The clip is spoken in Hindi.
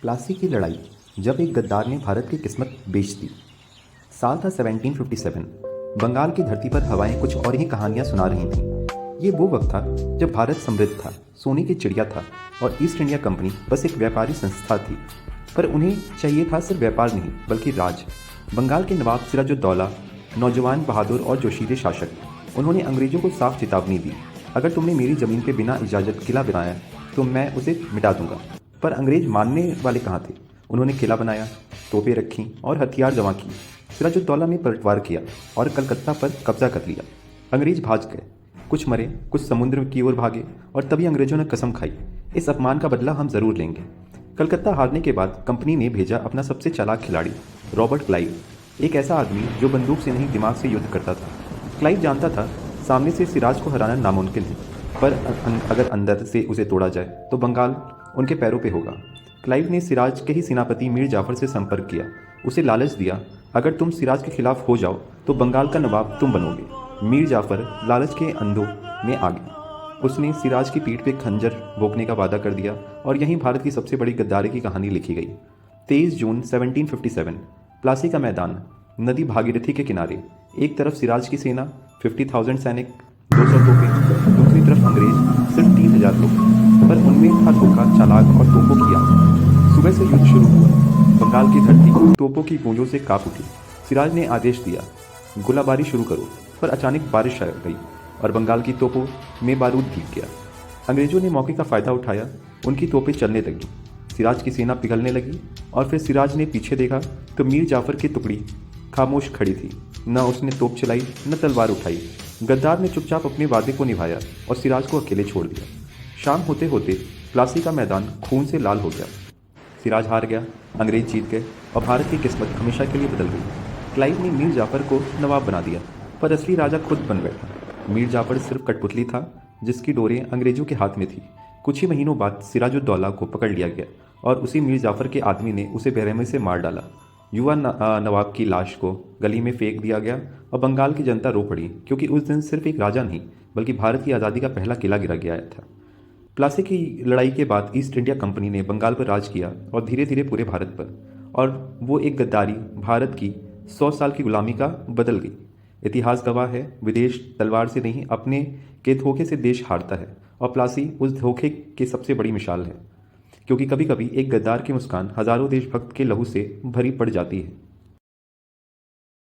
प्लासी की लड़ाई, जब एक गद्दार ने भारत की किस्मत बेच दी। साल था 1757। बंगाल की धरती पर हवाएं कुछ और ही कहानियां सुना रही थीं। ये वो वक्त था जब भारत समृद्ध था, सोने की चिड़िया था और ईस्ट इंडिया कंपनी बस एक व्यापारी संस्था थी। पर उन्हें चाहिए था सिर्फ व्यापार नहीं, बल्कि राज। बंगाल के नवाब सिराजुद्दौला, नौजवान, बहादुर और जोशीले शासक, उन्होंने अंग्रेजों को साफ चेतावनी दी, अगर तुमने मेरी ज़मीन पर बिना इजाज़त किला बनाया तो मैं उसे मिटा दूंगा। पर अंग्रेज मानने वाले कहाँ थे। उन्होंने किला बनाया, तोपें रखीं और हथियार जमा किए। सिराजुद्दौला ने पलटवार किया और कलकत्ता पर कब्जा कर लिया। अंग्रेज भाग गए, कुछ मरे, कुछ समुद्र की ओर भागे और तभी अंग्रेजों ने कसम खाई, इस अपमान का बदला हम ज़रूर लेंगे। कलकत्ता हारने के बाद कंपनी ने भेजा अपना सबसे चालाक खिलाड़ी, रॉबर्ट क्लाइव, एक ऐसा आदमी जो बंदूक से नहीं दिमाग से युद्ध करता था। क्लाइव जानता था सामने से सिराज को हराना नामुमकिन है, पर अगर अंदर से उसे तोड़ा जाए तो बंगाल उनके पैरों पे होगा। क्लाइव ने सिराज के ही सेनापति मीर जाफर से संपर्क किया, उसे लालच दिया, अगर तुम सिराज के खिलाफ हो जाओ तो बंगाल का नवाब तुम बनोगे। मीर जाफर लालच के अंधों में आ गया। उसने सिराज की पीठ पे खंजर भोंकने का वादा कर दिया और यहीं भारत की सबसे बड़ी गद्दारी की कहानी लिखी गई। 23 जून 1757, प्लासी का मैदान, नदी भागीरथी के किनारे। एक तरफ सिराज की सेना 50,000 सैनिक, 200 तोपें, दूसरी तरफ अंग्रेज सिर्फ 3,000 लोग। पर उनमें था धोखा, चालाक और तोपों की आग। सुबह से युद्ध शुरू हुआ। बंगाल की धरती तोपों की गूंजों से कांप उठी। सिराज ने आदेश दिया, गोलाबारी शुरू करो, पर अचानक बारिश आ गई और बंगाल की तोपों में बारूद भीग गया। अंग्रेजों ने मौके का फ़ायदा उठाया, उनकी तोपें चलने लगी, सिराज की सेना पिघलने लगी और फिर सिराज ने पीछे देखा तो मीर जाफर की टुकड़ी खामोश खड़ी थी। न उसने तोप चलाई, न तलवार उठाई। गद्दार ने चुपचाप अपने वादे को निभाया और सिराज को अकेले छोड़ दिया। शाम होते होते प्लासी का मैदान खून से लाल हो गया। सिराज हार गया, अंग्रेज जीत गए और भारत की किस्मत हमेशा के लिए बदल गई। क्लाइव ने मीर जाफर को नवाब बना दिया, पर असली राजा खुद बन बैठा। मीर जाफर सिर्फ कठपुतली था, जिसकी डोरें अंग्रेजों के हाथ में थी। कुछ ही महीनों बाद सिराजुद्दौला को पकड़ लिया गया और उसी मीर जाफर के आदमी ने उसे बेरहमी से मार डाला। युवा नवाब की लाश को गली में फेंक दिया गया और बंगाल की जनता रो पड़ी, क्योंकि उस दिन सिर्फ एक राजा नहीं, बल्कि भारत की आज़ादी का पहला किला गिरा गया था। प्लासी की लड़ाई के बाद ईस्ट इंडिया कंपनी ने बंगाल पर राज किया और धीरे धीरे पूरे भारत पर, और वो एक गद्दारी भारत की 100 साल की गुलामी का बदल गई। इतिहास गवाह है, विदेश तलवार से नहीं, अपने के धोखे से देश हारता है, और प्लासी उस धोखे की सबसे बड़ी मिसाल है, क्योंकि कभी कभी एक गद्दार की मुस्कान हजारों देशभक्त के लहू से भरी पड़ जाती है।